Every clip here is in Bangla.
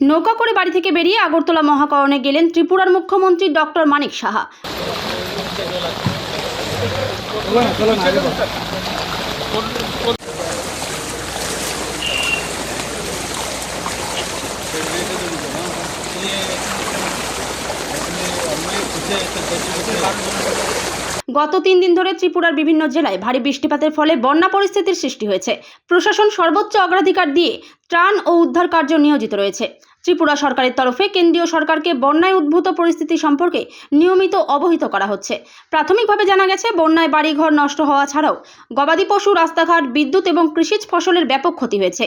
নৌকা করে বাড়ি থেকে বেরিয়ে আগরতলা মহাকরণে গেলেন ত্রিপুরার মুখ্যমন্ত্রী ডক্টর মানিক সাহা। গত 3 দিন ধরে ত্রিপুরার বিভিন্ন জেলায় ভারী বৃষ্টিপাতের ফলে বন্যা পরিস্থিতির সৃষ্টি হয়েছে। প্রশাসন সর্বোচ্চ অগ্রাধিকার দিয়ে ত্রাণ ও উদ্ধার কার্য নিয়োজিত রয়েছে। ত্রিপুরা সরকারের তরফে কেন্দ্রীয় সরকারকে বন্যায় উদ্ভূত পরিস্থিতি সম্পর্কে নিয়মিত অবহিত করা হচ্ছে। প্রাথমিকভাবে জানা গেছে, বন্যায় বাড়িঘর নষ্ট হওয়া ছাড়াও গবাদি পশু, রাস্তাঘাট, বিদ্যুৎ এবং কৃষিজ ফসলের ব্যাপক ক্ষতি হয়েছে।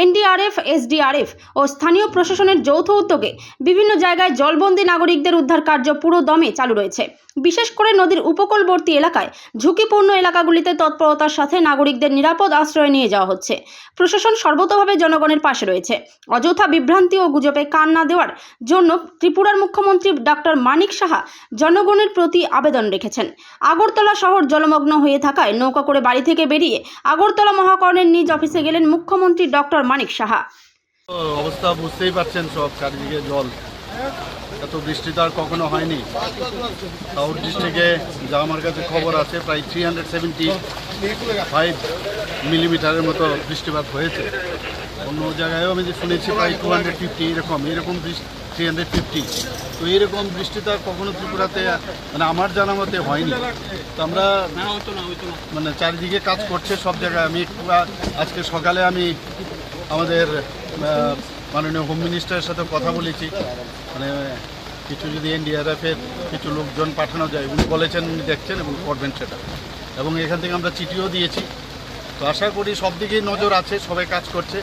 এনডিআরএফ, এসডিআরএফ ও স্থানীয় প্রশাসনের যৌথ উদ্যোগে বিভিন্ন জায়গায় জলবন্দী নাগরিকদের উদ্ধার কার্য পুরো দমে চালু রয়েছে। বিশেষ করে নদীর উপকূলবর্তী এলাকায় ঝুঁকিপূর্ণ এলাকাগুলিতে তৎপরতার সাথে নাগরিকদের নিরাপদ আশ্রয় নিয়ে যাওয়া হচ্ছে। প্রশাসন সর্বতোভাবে জনগণের পাশে রয়েছে। অযথা বিভ্রান্তি ও গুজবে কান না দেওয়ার জন্য ত্রিপুরার মুখ্যমন্ত্রী ডক্টর মানিক সাহা জনগণের প্রতি আবেদন রেখেছেন। আগরতলা শহর জলমগ্ন হয়ে থাকায় নৌকা করে বাড়ি থেকে বেরিয়ে আগরতলা মহাকরণের নিজ অফিসে গেলেন মুখ্যমন্ত্রী ডক্টর মানিক সাহা। অবস্থা বুঝতেই পারছেন, সব চারিদিকে জল। এত বৃষ্টি তো আর কখনো হয়নি। সাউথ ডিস্ট্রিক্টে যা আমার কাছে খবর আছে, প্রায় 375 মিলিমিটারের মতো বৃষ্টিপাত হয়েছে। অন্য জায়গায়ও আমি যে শুনেছি প্রায় 250 এরকম 350। তো এরকম বৃষ্টি তো আর কখনো ত্রিপুরাতে মানে আমার জানা মতে হয়নি। তো আমরা মানে চারিদিকে কাজ করছে সব জায়গায়। আমি আজকে সকালে আমি আমাদের মাননীয় হোম মিনিস্টারের সাথে কথা বলেছি, মানে কিছু যদি এনডিআরএফের কিছু লোকজন পাঠানো যায়, উনি বলেছেন উনি দেখছেন এবং করবেন সেটা। এবং এখান থেকে আমরা চিঠিও দিয়েছি। তো আশা করি সব দিকেই নজর আছে, সবাই কাজ করছে।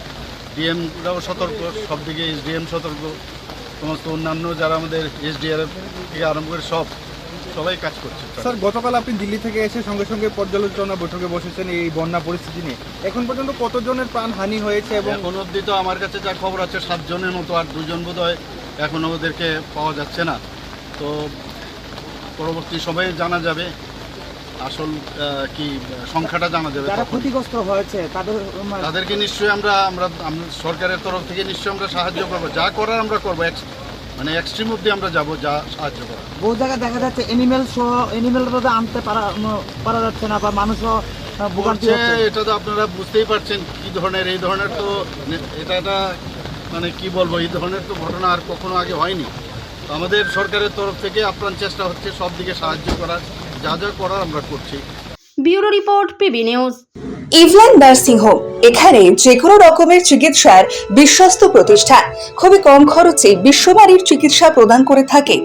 ডিএমরাও সতর্ক, সব দিকে এসডিএম সতর্ক, সমস্ত অন্যান্য যারা আমাদের এসডিআরএফ থেকে আরম্ভ করে সবাই কাজ করছে। স্যার, গতকাল আপনি দিল্লি থেকে এসে সঙ্গে সঙ্গে পর্যালোচনা বৈঠকে বসেছেন এই বন্যা পরিস্থিতি নিয়ে। এখন পর্যন্ত কতজনের প্রাণ হানি হয়েছে? এবং এখন অবধি তো আমার কাছে যা খবর আছে 7 জনের মতো, আর 2 জন বোধহয় এখনও ওদেরকে পাওয়া যাচ্ছে না। তো পরবর্তী সময়ে জানা যাবে আসল কি সংখ্যাটা জানা যাবে। যারা ক্ষতিগ্রস্ত হয়েছে তাদেরকে নিশ্চয়ই আমরা সরকারের তরফ থেকে নিশ্চয়ই আমরা সাহায্য করবো। যা করার আমরা করবো, মানে এক্সট্রিম অবধি আমরা যাবো, যা সাহায্য করবো। বহু জায়গায় দেখা যাচ্ছে এনিমেল আনতে পারা যাচ্ছে না, বা মানুষও ভোগান্তি হচ্ছে। এটা তো আপনারা বুঝতেই পারছেন কি ধরনের, এই ধরনের তো এটা মানে কি বলবো, এই ধরনের তো ঘটনা আর কখনো আগে হয়নি। তো আমাদের সরকারের তরফ থেকে আপ্রাণ চেষ্টা হচ্ছে সব দিকে সাহায্য করার, যা যা করার আমরা করছি। Bureau report, PB news. Evland nursing home, এখানে যে কোনো রকমের চিকিৎসার বিশ্বস্ত প্রতিষ্ঠান। খুবই কম খরচে বিশ্বমানের চিকিৎসা প্রদান করে থাকে।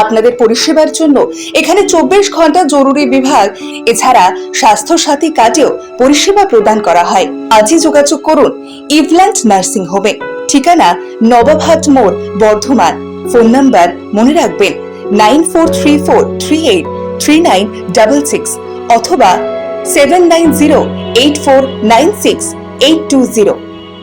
আপনাদের পরিষেবার জন্য এখানে 24 ঘন্টা জরুরি বিভাগ, এছাড়া স্বাস্থ্য সাথী কার্ডেও পরিষেবা প্রদান করা হয়। আজই যোগাযোগ করুন ইভল্যান্ড নার্সিং হোমে। ঠিকানা নবাবহাট মোড়, বর্ধমান। ফোন নাম্বার মনে রাখবেন 9434383966 অথবা 7908496820।